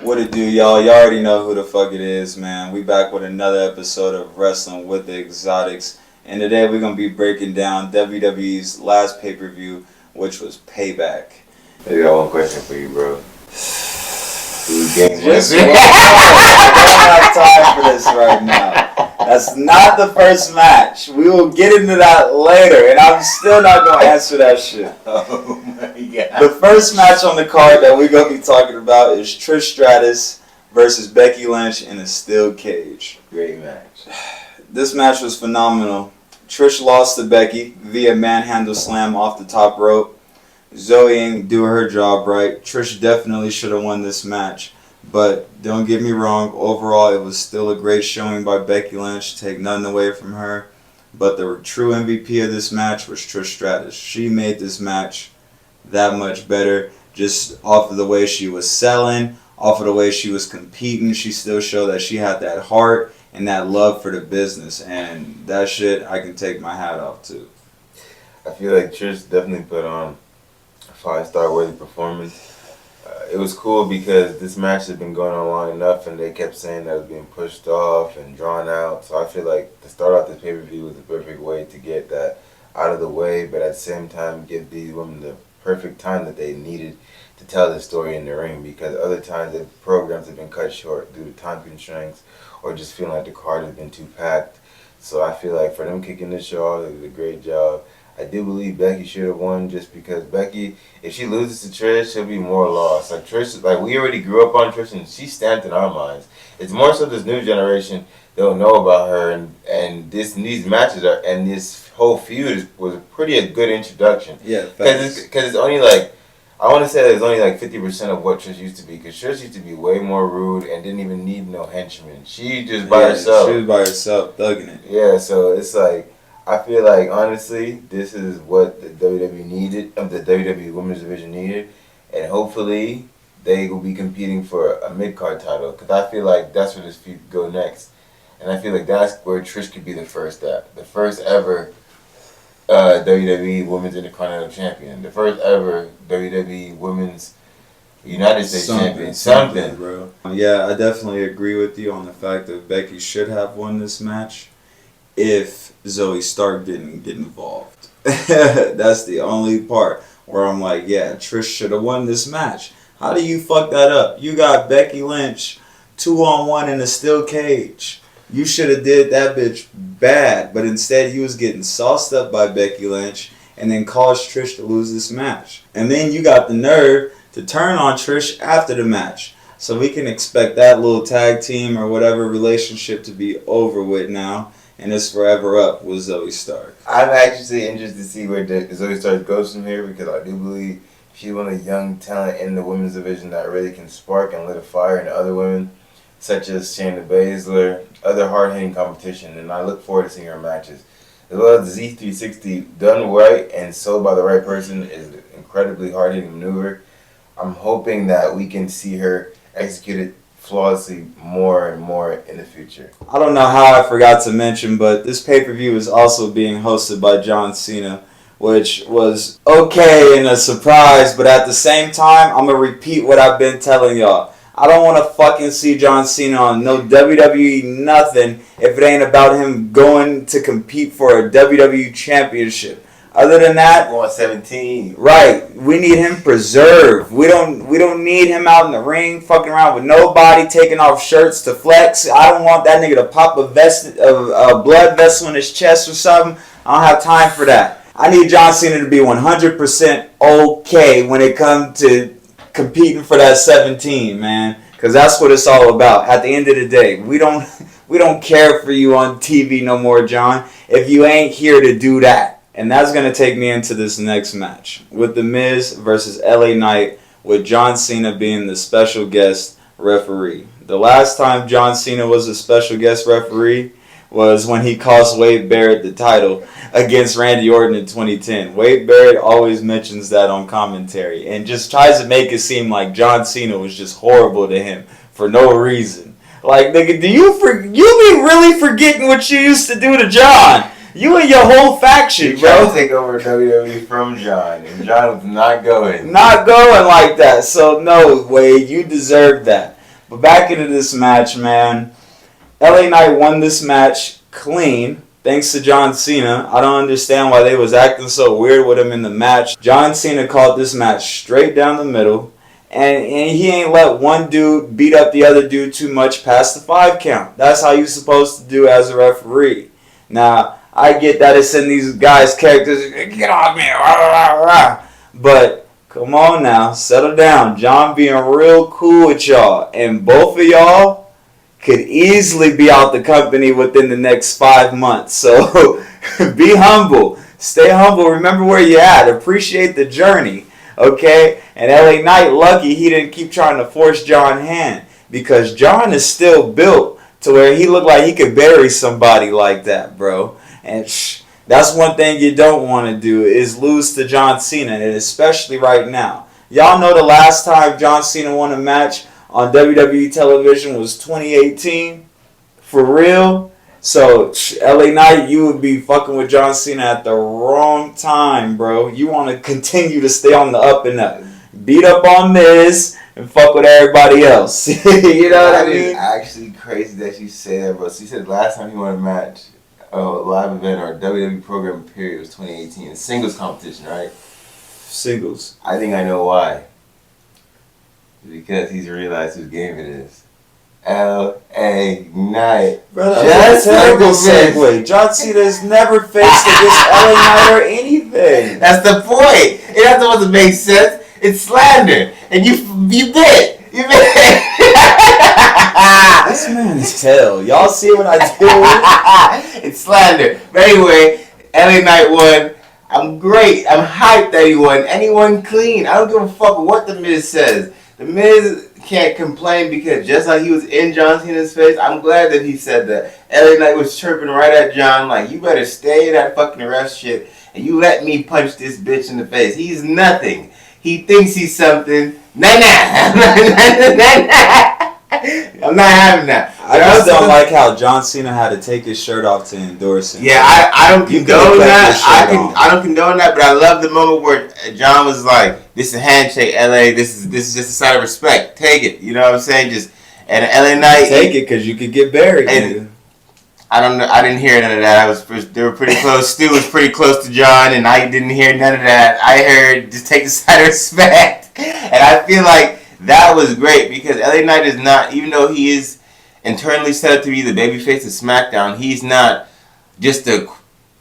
What it do, y'all? Y'all already know who the fuck it is, man. We back with another episode of Wrestling with the Exotics. And today we're going to be breaking down WWE's last pay-per-view, which was Payback. I got one question for you, bro. Just I don't have time for this right now. That's not the first match. We will get into that later, and I'm still not going to answer that shit. Oh my god. The first match on the card that we're going to be talking about is Trish Stratus versus Becky Lynch in a steel cage. Great match. This match was phenomenal. Trish lost to Becky via manhandle slam off the top rope. Zoe ain't do her job right. Trish definitely should have won this match. But don't get me wrong, overall it was still a great showing by Becky Lynch. Take nothing away from her. But the true MVP of this match was Trish Stratus. She made this match that much better. Just off of the way she was selling, off of the way she was competing. She still showed that she had that heart and that love for the business. And that shit I can take my hat off to. I feel like Trish definitely put on a 5-star worthy performance. It was cool because this match had been going on long enough and they kept saying that it was being pushed off and drawn out. So I feel like to start off this pay-per-view was the perfect way to get that out of the way, but at the same time give these women the perfect time that they needed to tell the story in the ring, because other times the programs have been cut short due to time constraints or just feeling like the card has been too packed. So I feel like for them kicking this show off, they did a great job. I do believe Becky should have won just because Becky, if she loses to Trish, she'll be more lost. Like Trish, like we already grew up on Trish and she's stamped in our minds. It's more so this new generation, they'll know about her, and these matches are, and this whole feud was a good introduction. Yeah, because it's only like, I want to say it's only like 50% of what Trish used to be, because Trish used to be way more rude and didn't even need no henchmen. She just by herself. She was by herself, thugging it. Yeah, so it's like, I feel like, honestly, this is what the WWE needed, the WWE Women's Division needed, and hopefully they will be competing for a mid-card title, because I feel like that's where this feud could go next, and I feel like that's where Trish could be the first ever WWE Women's Intercontinental Champion, the first ever WWE Women's United States Champion, something, bro. Yeah, I definitely agree with you on the fact that Becky should have won this match if Zoe Stark didn't get involved. That's the only part where I'm like, yeah, Trish should have won this match. How do you fuck that up? You got Becky Lynch 2-on-1 in a steel cage. You should have did that bitch bad, but instead he was getting sauced up by Becky Lynch and then caused Trish to lose this match. And then you got the nerve to turn on Trish after the match. So we can expect that little tag team or whatever relationship to be over with now. And it's forever up with Zoe Stark. I'm actually interested to see where Zoe Stark goes from here, because I do believe she's one of the young talent in the women's division that really can spark and lit a fire in other women, such as Shayna Baszler, other hard-hitting competition, and I look forward to seeing her matches. As well as the Z360 done right and sold by the right person is an incredibly hard-hitting maneuver. I'm hoping that we can see her execute it flawlessly more and more in the future. I don't know how I forgot to mention, but this pay-per-view is also being hosted by John Cena, which was okay and a surprise, but at the same time, I'm going to repeat what I've been telling y'all. I don't want to fucking see John Cena on no WWE nothing if it ain't about him going to compete for a WWE championship. Other than that, going 17. Right. We need him preserved. We don't need him out in the ring fucking around with nobody, taking off shirts to flex. I don't want that nigga to pop a blood vessel in his chest or something. I don't have time for that. I need John Cena to be 100% okay when it comes to competing for that 17, man. Because that's what it's all about. At the end of the day, we don't care for you on TV no more, John, if you ain't here to do that. And that's going to take me into this next match with The Miz versus LA Knight, with John Cena being the special guest referee. The last time John Cena was a special guest referee was when he cost Wade Barrett the title against Randy Orton in 2010. Wade Barrett always mentions that on commentary and just tries to make it seem like John Cena was just horrible to him for no reason. Like, nigga, you be really forgetting what you used to do to John? You and your whole faction, bro. Trying to take over WWE from John, and John was not going. Not going like that. So, no, Wade, you deserve that. But back into this match, man. LA Knight won this match clean, thanks to John Cena. I don't understand why they was acting so weird with him in the match. John Cena called this match straight down the middle. And he ain't let one dude beat up the other dude too much past the 5 count. That's how you're supposed to do as a referee. Now, I get that it's in these guys' characters. Get off me. But, come on now. Settle down. John being real cool with y'all. And both of y'all could easily be out the company within the next 5 months. So, be humble. Stay humble. Remember where you're at. Appreciate the journey. Okay? And LA Knight, lucky he didn't keep trying to force John's hand. Because John is still built to where he looked like he could bury somebody like that, bro. And that's one thing you don't want to do is lose to John Cena, and especially right now. Y'all know the last time John Cena won a match on WWE television was 2018. For real? So, LA Knight, you would be fucking with John Cena at the wrong time, bro. You want to continue to stay on the up and up. Beat up on Miz and fuck with everybody else. You know what I mean? It's actually crazy that you say that, bro. So you said last time you won a match, a live event or a WWE program period was 2018. A singles competition, right? Singles. I think I know why. Because he's realized whose game it is. LA Knight. Brother, that's a terrible segue. John Cena has never faced against LA Knight or anything. That's the point. It not supposed to make sense. It's slander. And you bit. You bit. This man is hell. Y'all see what I do? It's slander. But anyway, LA Knight won. I'm great. I'm hyped that he won. And he won clean. I don't give a fuck what The Miz says. The Miz can't complain because just like he was in John Cena's face, I'm glad that he said that. LA Knight was chirping right at John like, you better stay in that fucking ref shit and you let me punch this bitch in the face. He's nothing. He thinks he's something. Nah. I'm not having that. I just don't like how John Cena had to take his shirt off to endorse him. Yeah, I don't condone that. I don't condone that, but I love the moment where John was like, "This is a handshake, LA. This is just a sign of respect. Take it." You know what I'm saying? Just and LA Knight take it because you could get buried. And I don't know. I didn't hear none of that. They were pretty close. Stu was pretty close to John, and I didn't hear none of that. I heard just take the sign of respect, and I feel like that was great because LA Knight is not, even though he is internally set up to be the babyface of SmackDown, he's not just a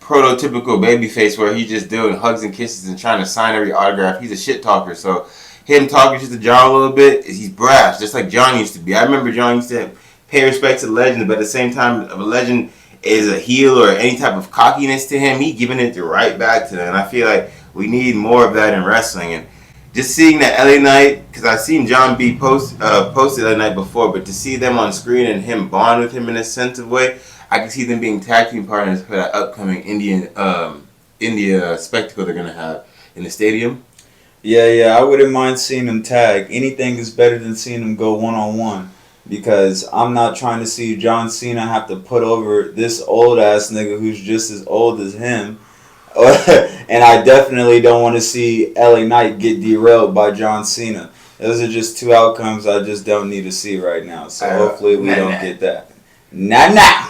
prototypical babyface where he's just doing hugs and kisses and trying to sign every autograph. He's a shit talker. So him talking shit to John a little bit, he's brash, just like John used to be. I remember John used to pay respect to legends, but at the same time, if a legend is a heel or any type of cockiness to him, he giving it right back to them. And I feel like we need more of that in wrestling. And just seeing that LA Knight, because I've seen John B posted LA Knight before, but to see them on screen and him bond with him in a sense of way, I can see them being tag team partners for that upcoming India spectacle they're going to have in the stadium. Yeah, I wouldn't mind seeing them tag. Anything is better than seeing them go one-on-one. Because I'm not trying to see John Cena have to put over this old-ass nigga who's just as old as him. And I definitely don't want to see LA Knight get derailed by John Cena. Those are just two outcomes I just don't need to see right now. So hopefully we don't get that. Nah.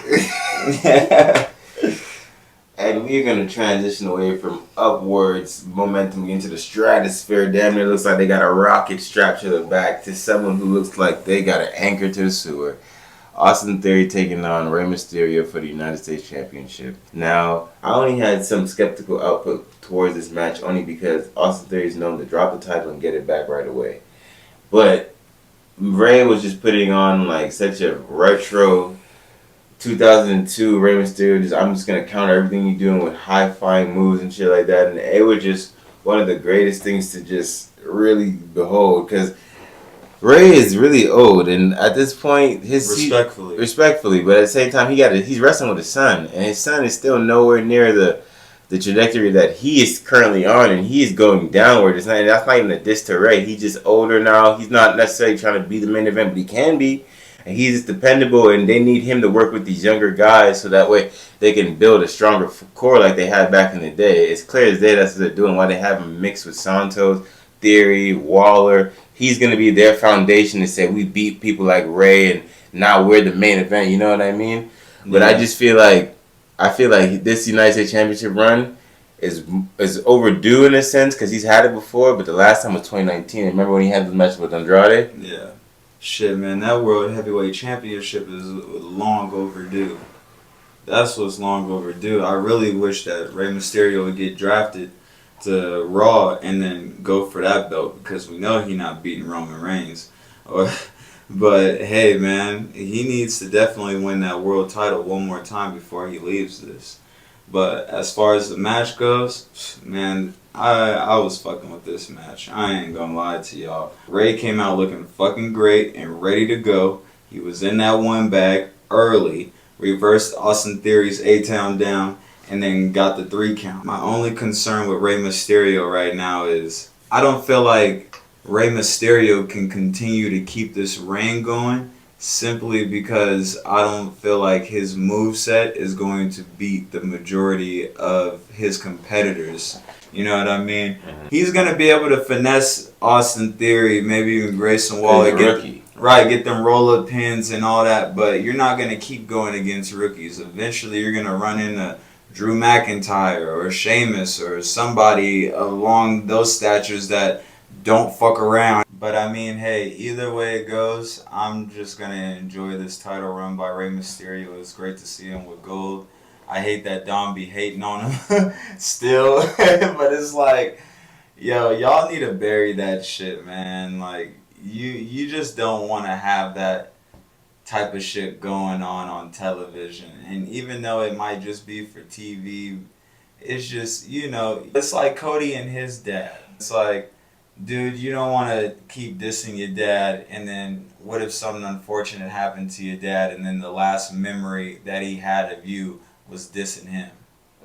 And we're going to transition away from upwards momentum into the stratosphere. Damn near looks like they got a rocket strapped to their back to someone who looks like they got an anchor to the sewer. Austin Theory taking on Rey Mysterio for the United States Championship. Now, I only had some skeptical output towards this match only because Austin Theory is known to drop the title and get it back right away. But Rey was just putting on like such a retro 2002 Rey Mysterio, I'm just going to counter everything you're doing with high-flying moves and shit like that. And it was just one of the greatest things to just really behold because Rey is really old, and at this point, respectfully, but at the same time, he's wrestling with his son, and his son is still nowhere near the trajectory that he is currently on, and he is going downward. That's not even a diss to Rey. He's just older now. He's not necessarily trying to be the main event, but he can be, and he's just dependable, and they need him to work with these younger guys so that way they can build a stronger core like they had back in the day. It's clear as day that's what they're doing. Why they have him mixed with Santos, Theory, Waller, he's going to be their foundation to say we beat people like Rey and now we're the main event. You know what I mean? But I just feel like this United States Championship run is overdue in a sense because he's had it before. But the last time was 2019. Remember when he had the match with Andrade? Yeah. Shit, man, that World Heavyweight Championship is long overdue. That's what's long overdue. I really wish that Rey Mysterio would get drafted to Raw and then go for that belt because we know he's not beating Roman Reigns. But hey, man, he needs to definitely win that world title one more time before he leaves this. But as far as the match goes, man, I was fucking with this match. I ain't gonna lie to y'all. Rey came out looking fucking great and ready to go. He was in that one bag early, reversed Austin Theory's A-Town down, and then got the 3 count. My only concern with Rey Mysterio right now is I don't feel like Rey Mysterio can continue to keep this reign going simply because I don't feel like his moveset is going to beat the majority of his competitors. You know what I mean? Mm-hmm. He's going to be able to finesse Austin Theory, maybe even Grayson Waller. Get them roll-up pins and all that, but you're not going to keep going against rookies. Eventually, you're going to run into Drew McIntyre or Sheamus or somebody along those statures that don't fuck around. But I mean, hey, either way it goes, I'm just going to enjoy this title run by Rey Mysterio. It's great to see him with gold. I hate that Dom be hating on him still, but it's like, yo, y'all need to bury that shit, man. Like, you just don't want to have that type of shit going on television. And even though it might just be for TV, it's just, you know, it's like Cody and his dad. It's like, dude, you don't want to keep dissing your dad, and then what if something unfortunate happened to your dad, and then the last memory that he had of you was dissing him?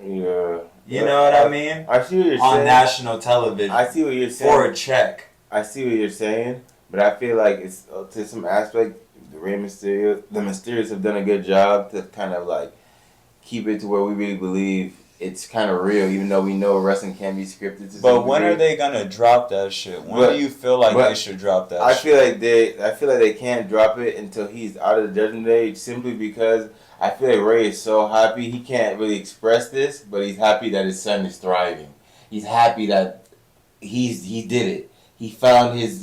Yeah. You know what I mean? I see what you're saying. On national television. I see what you're saying. For a check. I see what you're saying, but I feel like it's to some aspect, the Mysterios have done a good job to kind of like keep it to where we really believe it's kind of real, even though we know wrestling can be scripted. But when are they gonna drop that shit? When do you feel like they should drop that? I feel like they can't drop it until he's out of the Judgment Day, simply because I feel like Rey is so happy he can't really express this, but he's happy that his son is thriving. He's happy that he did it. He found his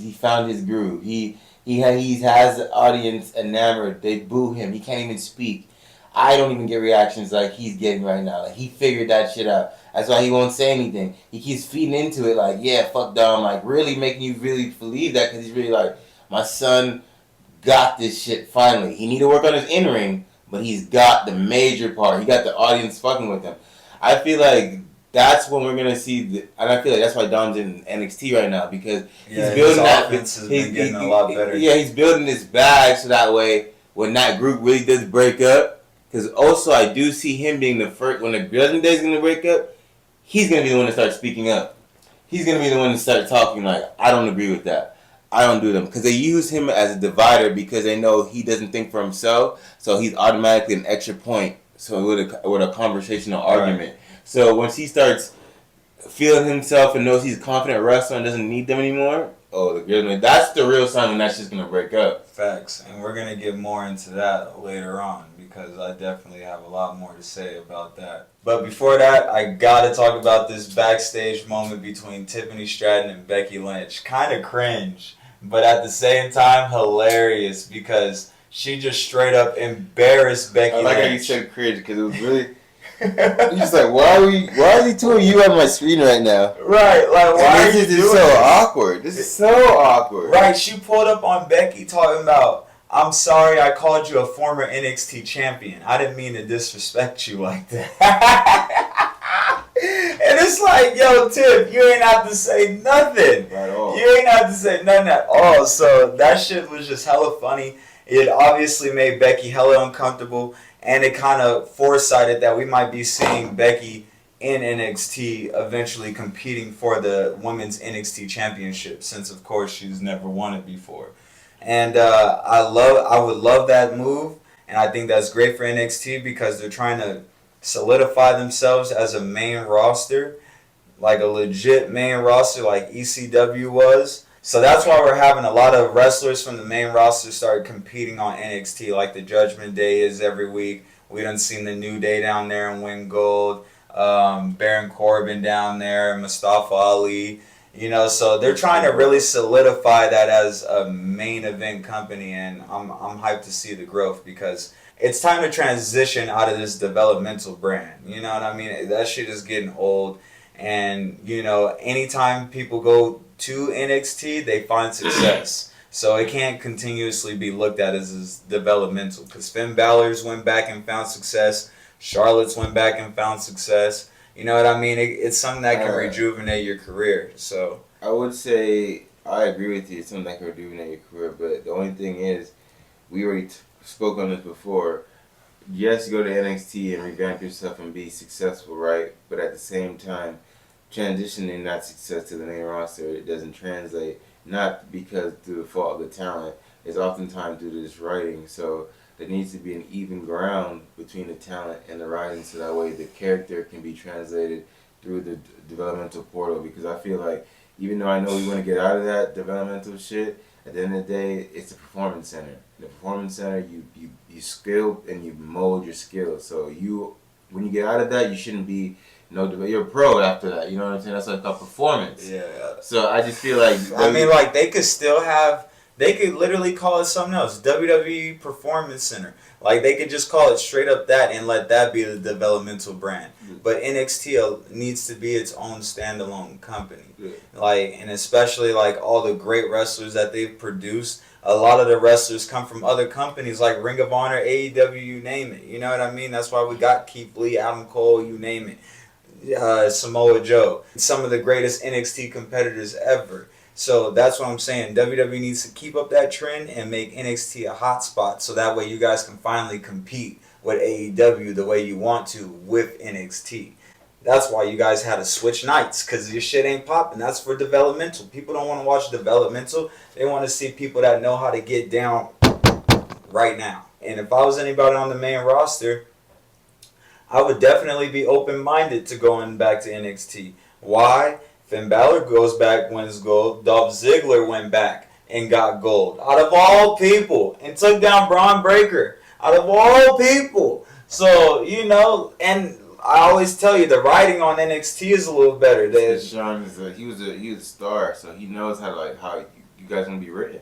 groove. He has the audience enamored. They boo him. He can't even speak. I don't even get reactions like he's getting right now. Like, he figured that shit out. That's why he won't say anything. He keeps feeding into it like, yeah, fuck Dom. Like, really making you really believe that because he's really like, my son got this shit finally. He need to work on his in-ring, but he's got the major part. He got the audience fucking with him. I feel like that's when we're going to see, and I feel like that's why Dom's in NXT right now, because he's building that. He's getting a lot better. Yeah, he's building this bag so that way when that group really does break up, because also I do see him being the first, when the Judgment Day is going to break up, he's going to be the one to start speaking up. He's going to be the one to start talking like, I don't agree with that. I don't do them. Because they use him as a divider because they know he doesn't think for himself, so he's automatically an extra point. So with a conversational argument. Right. So once he starts feeling himself and knows he's a confident wrestler and doesn't need them anymore, that's the real sign when that's just going to break up. Facts. And we're going to get more into that later on, because I definitely have a lot more to say about that. But before that, I got to talk about this backstage moment between Tiffany Stratton and Becky Lynch. Kind of cringe, but at the same time, hilarious, because she just straight up embarrassed Becky Lynch. I like how you said cringe, because it was really... He's just like, why are the two of you on my screen right now? Right, like, why this is so awkward? This is so awkward. Right, she pulled up on Becky talking about, I'm sorry I called you a former NXT champion. I didn't mean to disrespect you like that. And it's like, yo, Tiff, you ain't have to say nothing. At all. You ain't have to say nothing at all. So that shit was just hella funny. It obviously made Becky hella uncomfortable. And it kind of foresighted that we might be seeing Becky in NXT eventually competing for the Women's NXT Championship, since, of course, she's never won it before. And I would love that move, and I think that's great for NXT because they're trying to solidify themselves as a main roster, like a legit main roster like ECW was. So that's why we're having a lot of wrestlers from the main roster start competing on NXT, like the Judgment Day is every week. We done seen the New Day down there and win gold. Baron Corbin down there, Mustafa Ali. You know, so they're trying to really solidify that as a main event company, and I'm hyped to see the growth because it's time to transition out of this developmental brand. You know what I mean? That shit is getting old, and you know, anytime people go to NXT, they find success. So it can't continuously be looked at as developmental because Finn Balor's went back and found success. Charlotte's went back and found success. You know what I mean? It's something that can rejuvenate your career. So I would say I agree with you. It's something that can rejuvenate your career. But the only thing is, we already spoke on this before. Yes, go to NXT and revamp yourself and be successful, right? But at the same time, transitioning that success to the main roster, it doesn't translate. Not because through the fault of the talent. It's oftentimes due to this writing. So there needs to be an even ground between the talent and the writing, so that way the character can be translated through the developmental portal. Because I feel like, even though I know we want to get out of that developmental shit, at the end of the day, it's a performance center. In the performance center, you skill and you mold your skills. So when you get out of that, you shouldn't be you're a pro after that. You know what I'm saying? That's like a performance. yeah. So I just feel like I mean, like they could still have. They could literally call it something else. WWE Performance Center. Like, they could just call it straight up that and let that be the developmental brand. But NXT needs to be its own standalone company. Like, and especially, like, all the great wrestlers that they've produced. A lot of the wrestlers come from other companies like Ring of Honor, AEW, you name it. You know what I mean? That's why we got Keith Lee, Adam Cole, you name it. Samoa Joe. Some of the greatest NXT competitors ever. So that's what I'm saying. WWE needs to keep up that trend and make NXT a hot spot so that way you guys can finally compete with AEW the way you want to with NXT. That's why you guys had to switch nights, because your shit ain't popping. That's for developmental. People don't want to watch developmental. They want to see people that know how to get down right now. And if I was anybody on the main roster, I would definitely be open-minded to going back to NXT. Why? Finn Balor goes back, wins gold. Dolph Ziggler went back and got gold. Out of all people. And took down Braun Breaker. Out of all people. So, you know, and I always tell you, the writing on NXT is a little better. Sean he was a star, so he knows how you guys gonna be written.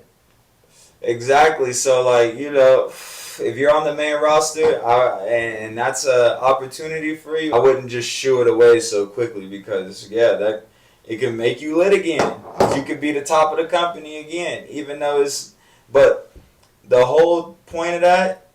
Exactly. So, like, you know, if you're on the main roster and that's an opportunity for you, I wouldn't just shoo it away so quickly because, yeah, it can make you lit again. You could be the top of the company again, even though but the whole point of that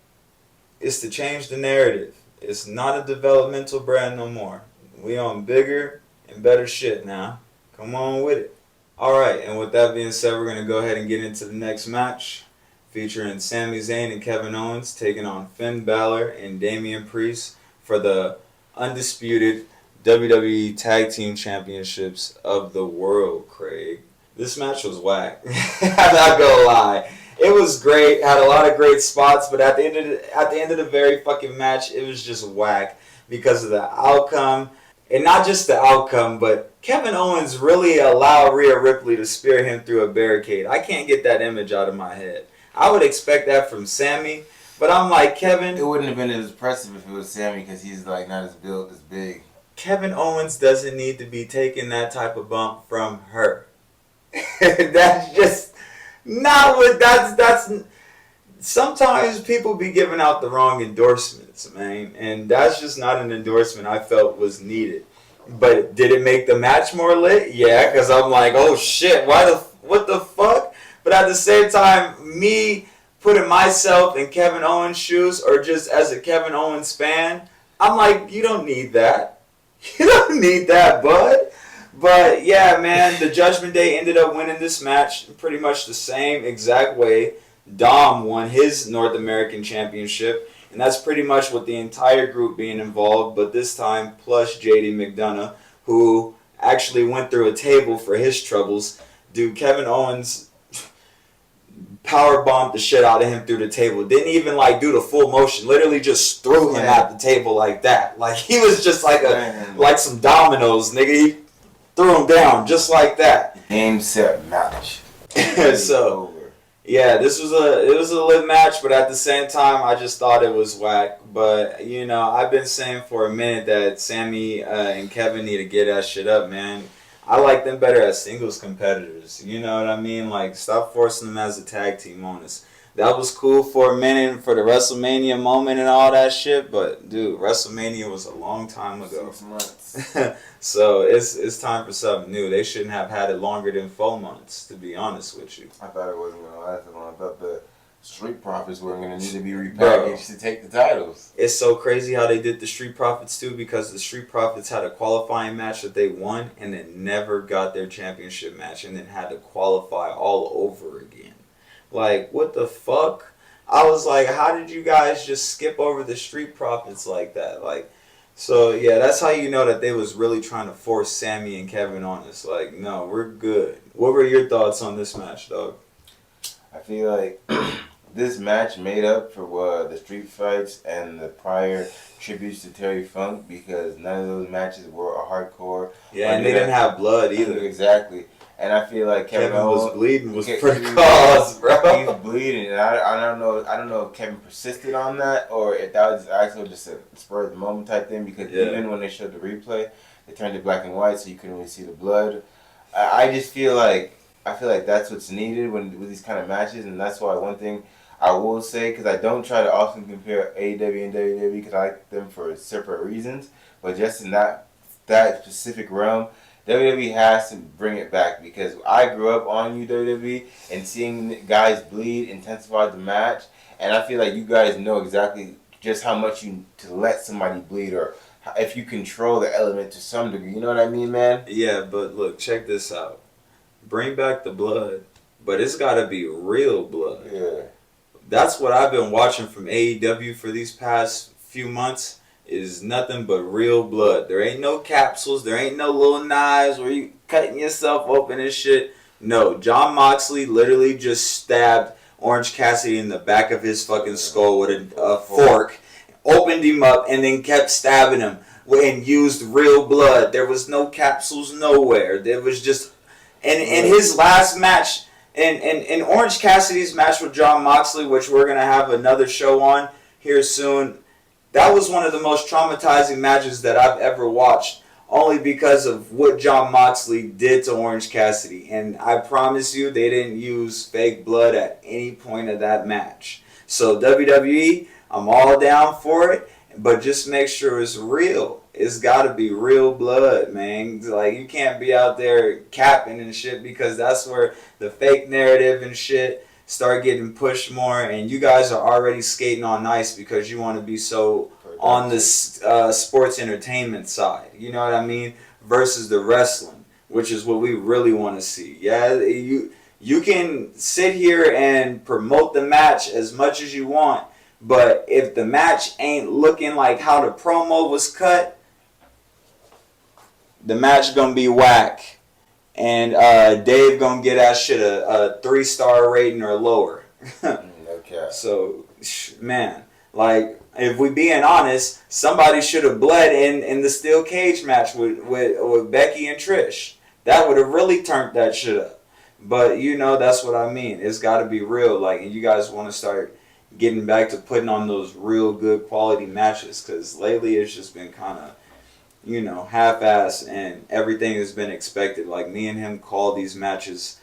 is to change the narrative. It's not a developmental brand no more. We on bigger and better shit now. Come on with it. Alright, and with that being said, we're going to go ahead and get into the next match, featuring Sami Zayn and Kevin Owens taking on Finn Balor and Damien Priest for the undisputed WWE Tag Team Championships of the world, Craig. This match was whack. I'm not gonna lie. It was great, had a lot of great spots, but at the end of the very fucking match, it was just whack because of the outcome. And not just the outcome, but Kevin Owens really allowed Rhea Ripley to spear him through a barricade. I can't get that image out of my head. I would expect that from Sami, but I'm like, Kevin... It wouldn't have been as impressive if it was Sami because he's like not as built, as big. Kevin Owens doesn't need to be taking that type of bump from her. That's just not what that's sometimes people be giving out the wrong endorsements, man, and that's just not an endorsement I felt was needed. But did it make the match more lit? Yeah, because I'm like, oh shit, what the fuck? But at the same time, me putting myself in Kevin Owens' shoes, or just as a Kevin Owens fan, I'm like, you don't need that. You don't need that, bud. But yeah, man, the Judgment Day ended up winning this match pretty much the same exact way Dom won his North American Championship, and that's pretty much with the entire group being involved, but this time plus JD McDonough, who actually went through a table for his troubles. Dude, Kevin Owens power bombed the shit out of him through the table. Didn't even like do the full motion. Literally just threw him at the table like that. Like he was just like like some dominoes, nigga. He threw him down just like that. Game, set, match. So yeah, it was a lit match, but at the same time, I just thought it was whack. But you know, I've been saying for a minute that Sammy and Kevin need to get that shit up, man. I like them better as singles competitors. You know what I mean? Like, stop forcing them as a tag team on us. That was cool for a minute for the WrestleMania moment and all that shit, but dude, WrestleMania was a long time ago. 6 months. So it's time for something new. They shouldn't have had it longer than 4 months, to be honest with you. I thought it wasn't going to last that long. I thought the Street Profits were going to need to be repackaged to take the titles. It's so crazy how they did the Street Profits too, because the Street Profits had a qualifying match that they won and then never got their championship match and then had to qualify all over again. Like, what the fuck? I was like, how did you guys just skip over the Street Profits like that? Like, so yeah, that's how you know that they was really trying to force Sammy and Kevin on us. Like, no, we're good. What were your thoughts on this match, dog? I feel like this match made up for the street fights and the prior tributes to Terry Funk, because none of those matches were a hardcore. Yeah, and they didn't have blood either. Exactly. And I feel like Kevin was bleeding was for the cause, bro. He was bleeding, and I don't know if Kevin persisted on that or if that was actually just a spur of the moment type thing, because even when they showed the replay, they turned it black and white so you couldn't really see the blood. I just feel like that's what's needed with these kind of matches, and that's why one thing I will say, because I don't try to often compare AEW and WWE because I like them for separate reasons, but just in that specific realm, WWE has to bring it back, because I grew up on WWE and seeing guys bleed intensified the match, and I feel like you guys know exactly just how much to let somebody bleed, or if you control the element to some degree. You know what I mean, man? Yeah, but look, check this out. Bring back the blood, but it's got to be real blood. Yeah. That's what I've been watching from AEW for these past few months. Is nothing but real blood. There ain't no capsules. There ain't no little knives where you cutting yourself open and shit. No, Jon Moxley literally just stabbed Orange Cassidy in the back of his fucking skull with a fork, opened him up, and then kept stabbing him and used real blood. There was no capsules nowhere. There was just... And in his last match, in Orange Cassidy's match with Jon Moxley, which we're going to have another show on here soon, that was one of the most traumatizing matches that I've ever watched, only because of what Jon Moxley did to Orange Cassidy. And I promise you, they didn't use fake blood at any point of that match. So WWE, I'm all down for it, but just make sure it's real. It's got to be real blood, man. Like, you can't be out there capping and shit, because that's where the fake narrative and shit start getting pushed more, and you guys are already skating on ice because you want to be so on the sports entertainment side, you know what I mean, versus the wrestling, which is what we really want to see. Yeah, you can sit here and promote the match as much as you want, but if the match ain't looking like how the promo was cut, the match gonna be whack. And Dave gonna get that shit a 3-star rating or lower. Okay. So, man, like, if we being honest, somebody should have bled in the steel cage match with Becky and Trish. That would have really turned that shit up. But you know, that's what I mean. It's got to be real. Like, and you guys want to start getting back to putting on those real good quality matches, because lately it's just been kind of, you know, half-ass, and everything has been expected. Like, me and him call these matches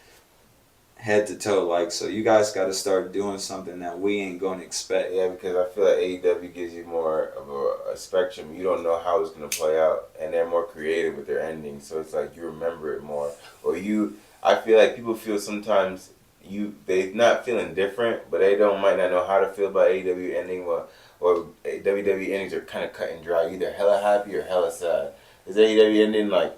head to toe. Like, so you guys got to start doing something that we ain't going to expect. Yeah, because I feel like AEW gives you more of a spectrum. You don't know how it's going to play out, and they're more creative with their endings. So it's like you remember it more. Or I feel like people feel sometimes they're not feeling different, but they might not know how to feel about AEW ending. Or WWE endings are kind of cut and dry, either hella happy or hella sad. Is AEW ending, like,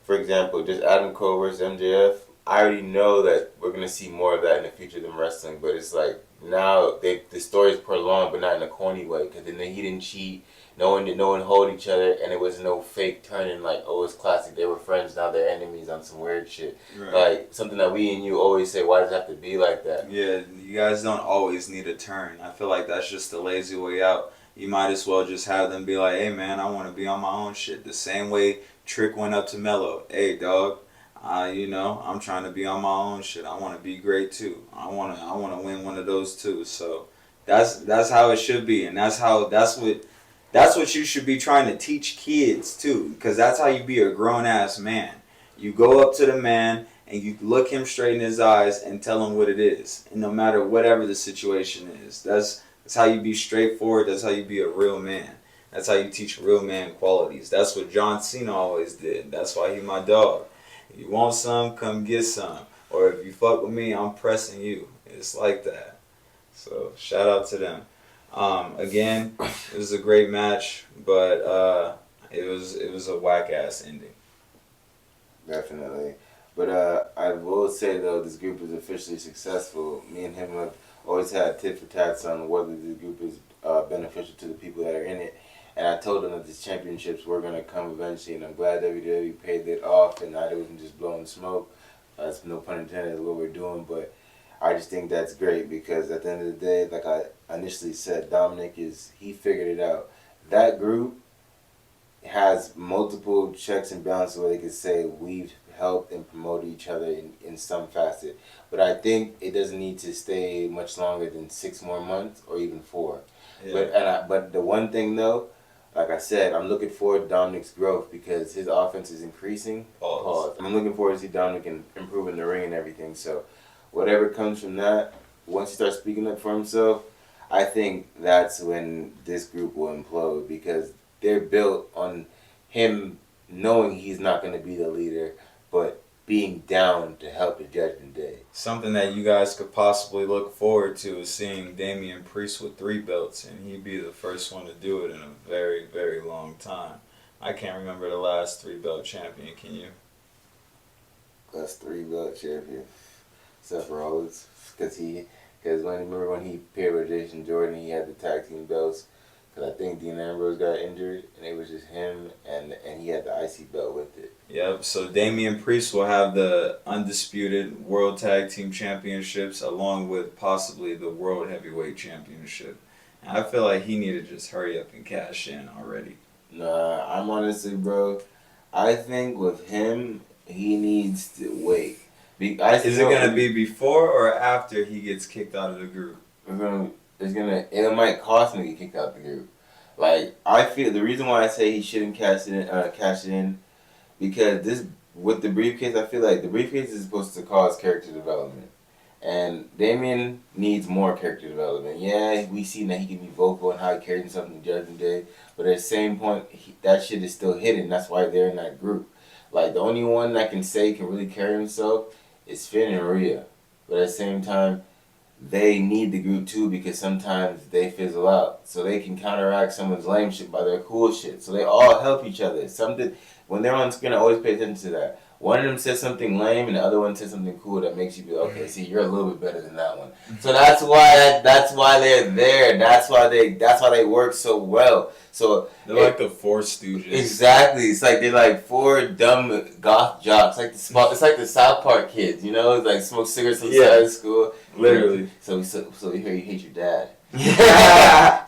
for example, just Adam Cole versus MJF? I already know that we're going to see more of that in the future than wrestling, but it's like now the story is prolonged, but not in a corny way, because then he didn't cheat, no one hold each other, and it was no fake turning like, oh, it's classic, they were friends, now they're enemies on some weird shit. Right. Like, something that we and you always say, why does it have to be like that? Yeah, you guys don't always need a turn. I feel like that's just the lazy way out. You might as well just have them be like, hey man, I want to be on my own shit. The same way Trick went up to Mello. Hey dog, I'm trying to be on my own shit. I want to be great too. I wanna win one of those too. So that's how it should be, and that's what you should be trying to teach kids too, because that's how you be a grown ass man. You go up to the man and you look him straight in his eyes and tell him what it is, and no matter whatever the situation is, that's how you be straightforward. That's how you be a real man. That's how you teach real man qualities. That's what John Cena always did. That's why he my dog. If you want some, come get some. Or if you fuck with me, I'm pressing you. It's like that. So shout out to them. Again, it was a great match, but it was a whack ass ending. Definitely. But I will say, though, this group is officially successful. Me and him have always had tit for tats on whether the group is beneficial to the people that are in it. And I told them that these championships were going to come eventually, and I'm glad WWE paid it off and that it wasn't just blowing smoke. That's no pun intended, is what we're doing, but I just think that's great because at the end of the day, like I initially said, he figured it out. That group has multiple checks and balances where they could say we've helped and promoted each other in some facet. But I think it doesn't need to stay much longer than 6 more months or even 4. Yeah. But the one thing though, like I said, I'm looking forward to Dominic's growth because his offense is increasing. Pause. I'm looking forward to see Dominic improve in the ring and everything. So whatever comes from that, once he starts speaking up for himself, I think that's when this group will implode because they're built on him knowing he's not going to be the leader, but being down to help at Judgment Day. Something that you guys could possibly look forward to is seeing Damien Priest with 3 belts, and he'd be the first one to do it in a very, very long time. I can't remember the last 3-belt champion, can you? Last 3-belt champion? Seth Rollins. Because remember when he paired with Jason Jordan, he had the tag team belts. Because I think Dean Ambrose got injured, and it was just him, and he had the IC belt with it. Yep, so Damien Priest will have the undisputed World Tag Team Championships along with possibly the World Heavyweight Championship. And I feel like he needed to just hurry up and cash in already. Nah, I'm honestly, bro, I think with him, he needs to wait. Is it going to be before or after he gets kicked out of the group? It might cost him to get kicked out of the group. Like, I feel the reason why I say he shouldn't cash it in, because this with the briefcase, I feel like the briefcase is supposed to cause character development, and Damien needs more character development. Yeah, we've seen that he can be vocal and how he carries himself in the Judgment Day, but at the same point, that shit is still hidden. That's why they're in that group. Like, the only one that can really carry himself is Finn and Rhea, but at the same time, they need the group too because sometimes they fizzle out. So they can counteract someone's lame shit by their cool shit. So they all help each other. When they're on screen, I always pay attention to that. One of them says something lame and the other one says something cool that makes you be okay. See, you're a little bit better than that one. So that's why they're there. That's why they work so well. So they're like the 4 Stooges. Exactly. It's like they're like 4 dumb goth jocks. It's like the South Park kids. You know, it's like smoke cigarettes on the side of school. Literally. So we hear you hate your dad. Is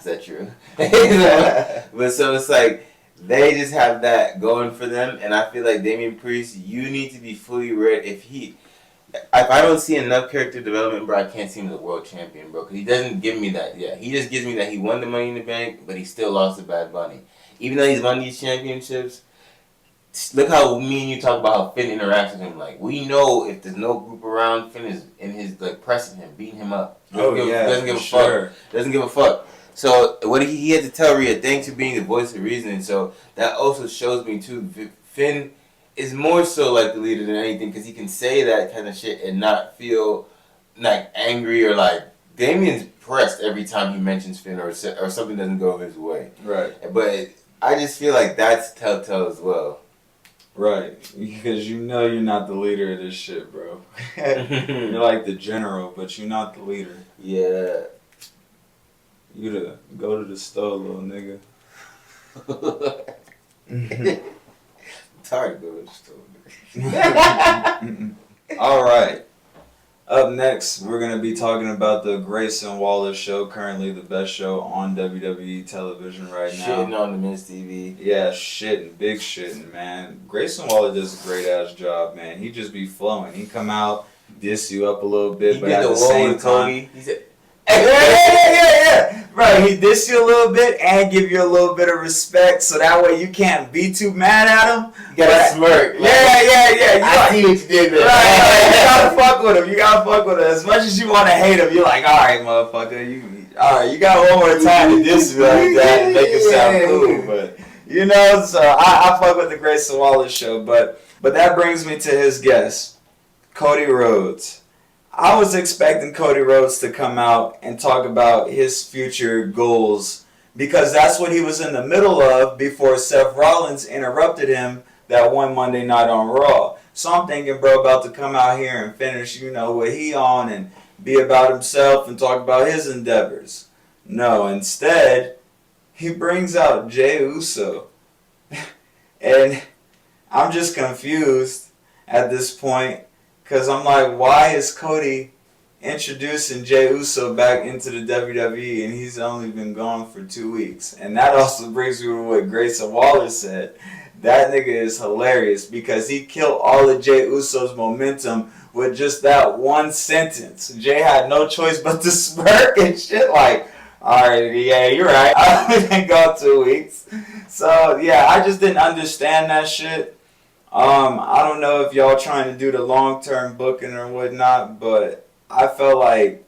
that true? But so it's like they just have that going for them, and I feel like Damien Priest, you need to be fully ready. If I don't see enough character development, bro, I can't see him as a world champion, bro, because he doesn't give me that yet. He just gives me that he won the Money in the Bank, but he still lost to Bad Bunny. Even though he's won these championships, look how me and you talk about how Finn interacts with him. Like, we know if there's no group around, Finn is in his, like, pressing him, beating him up. Doesn't give a fuck. Doesn't give a fuck. So what he had to tell Rhea, thanks for being the voice of reason. And so that also shows me too, Finn is more so like the leader than anything because he can say that kind of shit and not feel like angry or like Damien's pressed every time he mentions Finn or something doesn't go his way. Right. But I just feel like that's telltale as well. Right, because you know you're not the leader of this shit, bro. You're like the general, but you're not the leader. Yeah. You to go to the store, little nigga. It's hard to go to the store, nigga. All right. Up next, we're going to be talking about the Grayson Waller show, currently the best show on WWE television right now. Shitting on the MIZ TV. Yeah, big shitting, man. Grayson Waller does a great-ass job, man. He just be flowing. He come out, diss you up a little bit, but at the same time... He said, Yeah. Right, he diss you a little bit and give you a little bit of respect, so that way you can't be too mad at him. You gotta smirk. Yeah. I see what you did there. Right, you gotta fuck with him. As much as you want to hate him, you're like, all right, motherfucker. You got one more time to diss me like that and make it sound cool. But, so I fuck with the Grayson Waller show. But that brings me to his guest, Cody Rhodes. I was expecting Cody Rhodes to come out and talk about his future goals because that's what he was in the middle of before Seth Rollins interrupted him that one Monday night on Raw. So I'm thinking, bro, about to come out here and finish, what he on and be about himself and talk about his endeavors. No, instead, he brings out Jey Uso. And I'm just confused at this point. Because I'm like, why is Cody introducing Jey Uso back into the WWE and he's only been gone for 2 weeks? And that also brings me to what Grayson Waller said. That nigga is hilarious because he killed all of Jey Uso's momentum with just that one sentence. Jey had no choice but to smirk and shit like, alright, yeah, you're right. I've only been gone 2 weeks. So, yeah, I just didn't understand that shit. I don't know if y'all trying to do the long-term booking or whatnot, but I felt like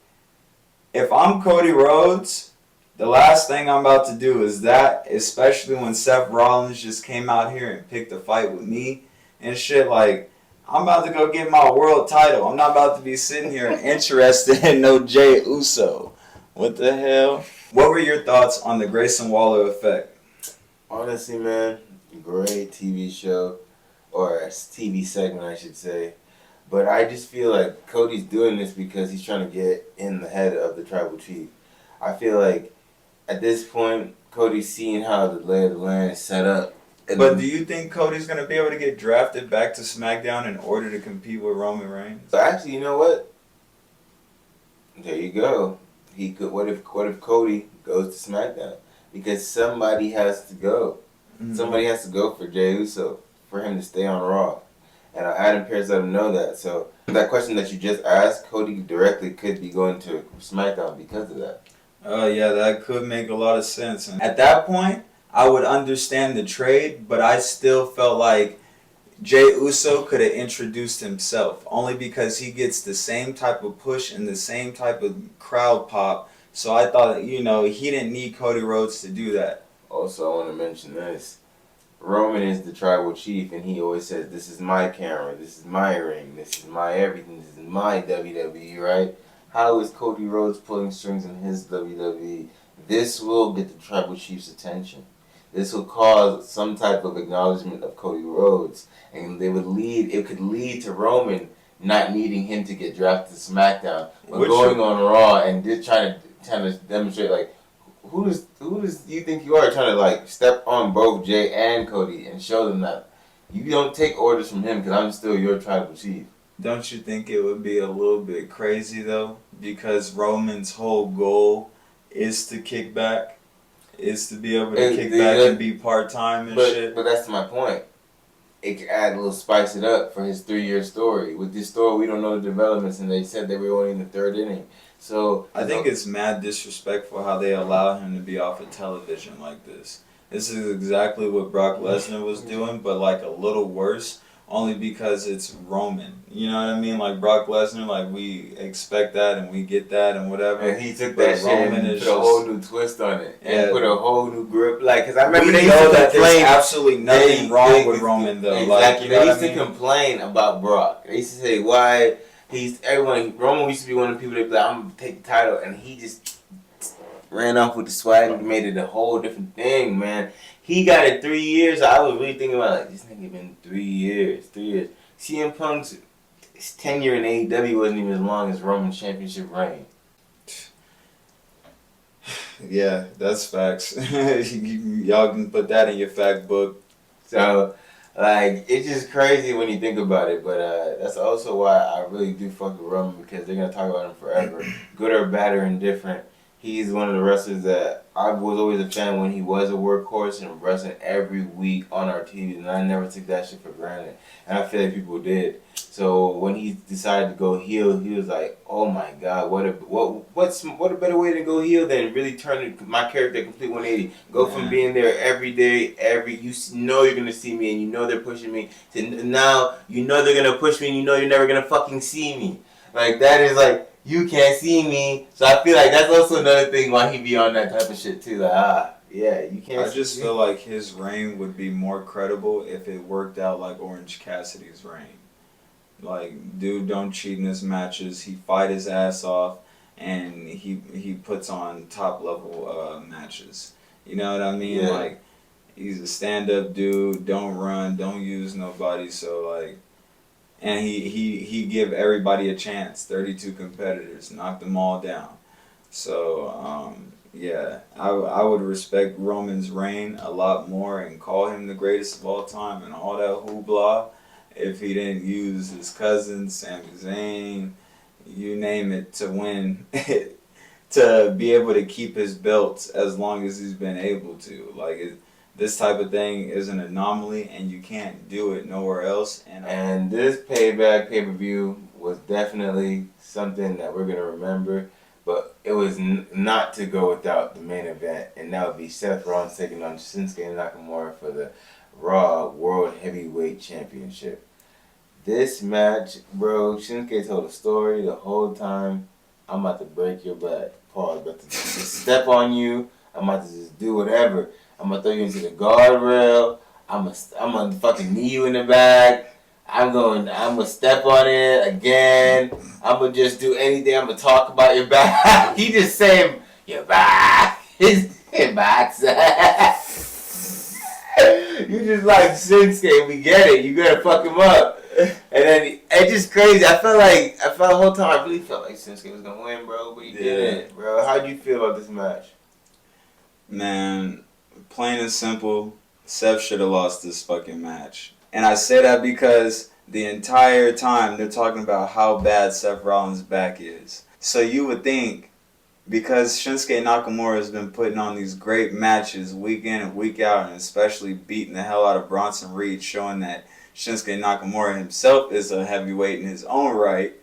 if I'm Cody Rhodes, the last thing I'm about to do is that, especially when Seth Rollins just came out here and picked a fight with me and shit. Like, I'm about to go get my world title. I'm not about to be sitting here interested in no Jey Uso. What the hell? What were your thoughts on the Grayson Waller effect? Honestly, man, great TV show. Or a TV segment, I should say. But I just feel like Cody's doing this because he's trying to get in the head of the tribal chief. I feel like at this point, Cody's seeing how the lay of the land is set up. But do you think Cody's going to be able to get drafted back to SmackDown in order to compete with Roman Reigns? So actually, you know what? There you go. He could. What if Cody goes to SmackDown? Because somebody has to go. Mm-hmm. Somebody has to go for Jey Uso for him to stay on Raw. And Adam Pearce let him know that. So that question that you just asked, Cody directly could be going to SmackDown because of that. Oh, yeah, that could make a lot of sense. And at that point, I would understand the trade, but I still felt like Jey Uso could have introduced himself, only because he gets the same type of push and the same type of crowd pop. So I thought, he didn't need Cody Rhodes to do that. Also, I want to mention this. Roman is the tribal chief, and he always says, this is my camera, this is my ring, this is my everything, this is my WWE, right? How is Cody Rhodes pulling strings in his WWE? This will get the tribal chief's attention. This will cause some type of acknowledgement of Cody Rhodes, and it could lead to Roman not needing him to get drafted to SmackDown, but going on Raw and just trying to demonstrate, like, who does you think you are, trying to step on both Jey and Cody and show them that you don't take orders from him because I'm still your tribal chief? Don't you think it would be a little bit crazy though? Because Roman's whole goal is to kick back, is to be able to kick back and be part-time and shit. But that's my point. It could add a little spice it up for his 3-year story. With this story, we don't know the developments, and they said they were only in the 3rd inning. So I think it's mad disrespectful how they allow him to be off of television like this. This is exactly what Brock Lesnar was doing, but a little worse, only because it's Roman. You know what I mean? Like Brock Lesnar, we expect that and we get that and whatever. And he took that shit and put a whole new twist on it. And put a whole new grip. Because I remember they know that there's absolutely nothing wrong with Roman though. Exactly. They used to complain about Brock. They used to say why Roman used to be one of the people that be like, I'm gonna take the title, and he just ran off with the swag and made it a whole different thing, man. He got it 3 years. I was really thinking about this nigga been 3 years. CM Punk's tenure in AEW wasn't even as long as Roman's championship reign. Yeah, that's facts. Y'all can put that in your fact book. So Like, it's just crazy when you think about it, but that's also why I really do fuck with Roman, because they're gonna talk about him forever, good or bad or indifferent. He's one of the wrestlers that I was always a fan when he was a workhorse and wrestling every week on our TV, and I never took that shit for granted, and I feel like people did. So when he decided to go heel, he was like, "Oh my God, what a better way to go heel than really turn my character complete 180? Go from being there every day, you know you're gonna see me, and you know they're pushing me, to now you know they're gonna push me, and you know you're never gonna fucking see me. Like that is like." You can't see me, so I feel like that's also another thing why he be on that type of shit too. Like, yeah, you can't. I just feel like his reign would be more credible if it worked out like Orange Cassidy's reign. Like, dude, don't cheat in his matches. He fight his ass off, and he puts on top level matches. You know what I mean? Yeah. Like, he's a stand up dude. Don't run. Don't use nobody. So like. And he give everybody a chance. 32 competitors, knocked them all down. So yeah, I would respect Roman's reign a lot more and call him the greatest of all time and all that hoopla if he didn't use his cousin Sami Zayn, you name it, to win, to be able to keep his belts as long as he's been able to. Like this type of thing is an anomaly, and you can't do it nowhere else. And this Payback pay-per-view was definitely something that we're going to remember, but it was not to go without the main event, and that would be Seth Rollins taking on Shinsuke Nakamura for the Raw World Heavyweight Championship. This match, bro, Shinsuke told a story the whole time. I'm about to break your back. Pause. I'm about to just step on you. I'm about to just do whatever. I'm gonna throw you into the guardrail. I'm gonna fucking knee you in the back. I'm gonna step on it again. I'm gonna just do anything. I'm gonna talk about your back. He just saying your back. His back. You just like Shinsuke. We get it. You gotta fuck him up. And then it's just crazy. I felt the whole time. I really felt like Shinsuke was gonna win, bro. But he didn't, bro. How'd you feel about this match? Man. Plain and simple, Seth should have lost this fucking match. And I say that because the entire time they're talking about how bad Seth Rollins' back is. So you would think, because Shinsuke Nakamura has been putting on these great matches week in and week out, and especially beating the hell out of Bronson Reed, showing that Shinsuke Nakamura himself is a heavyweight in his own right,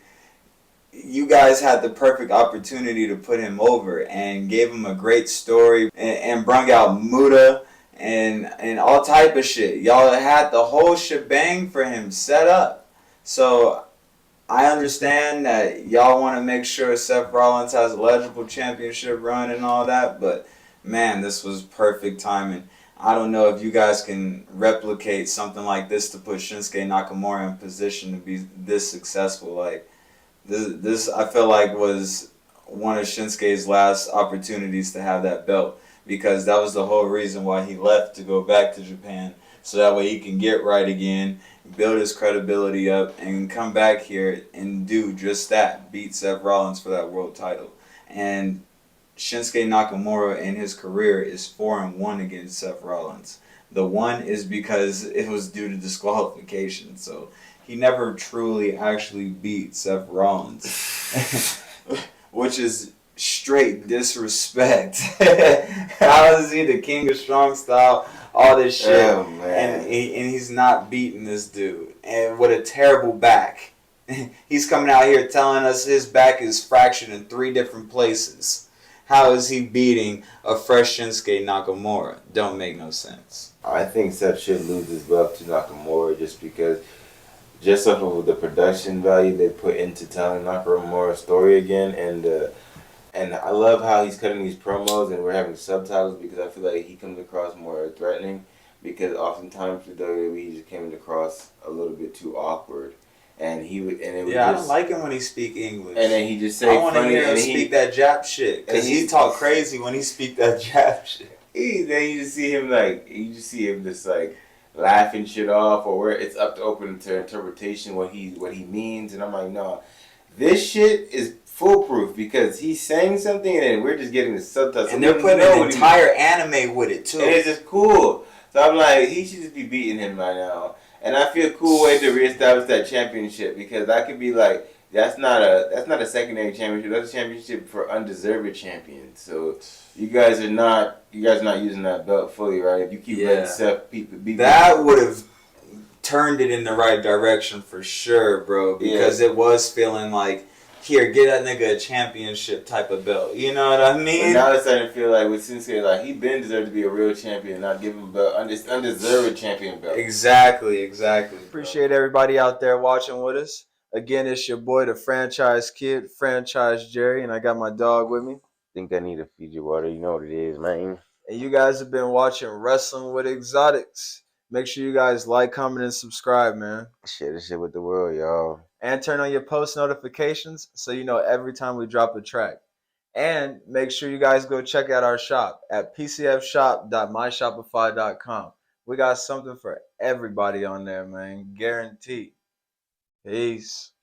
you guys had the perfect opportunity to put him over and gave him a great story and brung out Muda and all type of shit. Y'all had the whole shebang for him set up. So I understand that y'all want to make sure Seth Rollins has a legible championship run and all that, but man, this was perfect timing. I don't know if you guys can replicate something like this to put Shinsuke Nakamura in position to be this successful. Like, This I feel like was one of Shinsuke's last opportunities to have that belt, because that was the whole reason why he left to go back to Japan, so that way he can get right again, build his credibility up, and come back here and do just that, beat Seth Rollins for that world title. And Shinsuke Nakamura in his career is 4-1 against Seth Rollins. The one is because it was due to disqualification, so he never truly actually beat Seth Rollins, which is straight disrespect. How is he the king of strong style? All this shit, and he's not beating this dude, and with a terrible back. He's coming out here telling us his back is fractured in 3 different places. How is he beating a fresh Shinsuke Nakamura? Don't make no sense. I think Seth should lose his belt to Nakamura just off of the production value they put into telling Nakamura's story again, and I love how he's cutting these promos and we're having subtitles, because I feel like he comes across more threatening, because oftentimes with WWE he just came across a little bit too awkward, and I don't like him when he speak English, and then he just say I want to hear him speak that Jap shit, because he talk crazy when he speak that Jap shit. Then you just see him just like laughing shit off, or where it's up to open to interpretation what he means, and I'm like, no, this shit is foolproof, because he's saying something and then we're just getting the subtitles, and they're putting an entire anime with it too, and it's just cool. So I'm like, he should just be beating him by now. And I feel a cool way to reestablish that championship because I could be like, that's not a secondary championship. That's a championship for undeserved champions. So you guys are not using that belt fully, right? If you keep letting Seth beat that would have turned it in the right direction for sure, bro. Because it was feeling like, here, get that nigga a championship type of belt. You know what I mean? But now it's starting to feel like with Shinsuke, like he been deserved to be a real champion, not give him a belt, undeserved champion belt. Exactly. Appreciate everybody out there watching with us. Again, it's your boy, the Franchise Kid, Franchise Jerry, and I got my dog with me. Think I need a Fiji water. You know what it is, man. And you guys have been watching Wrestling with Exotics. Make sure you guys like, comment, and subscribe, man. Share this shit with the world, y'all. And turn on your post notifications so you know every time we drop a track. And make sure you guys go check out our shop at pcfshop.myshopify.com. We got something for everybody on there, man. Guaranteed. Peace.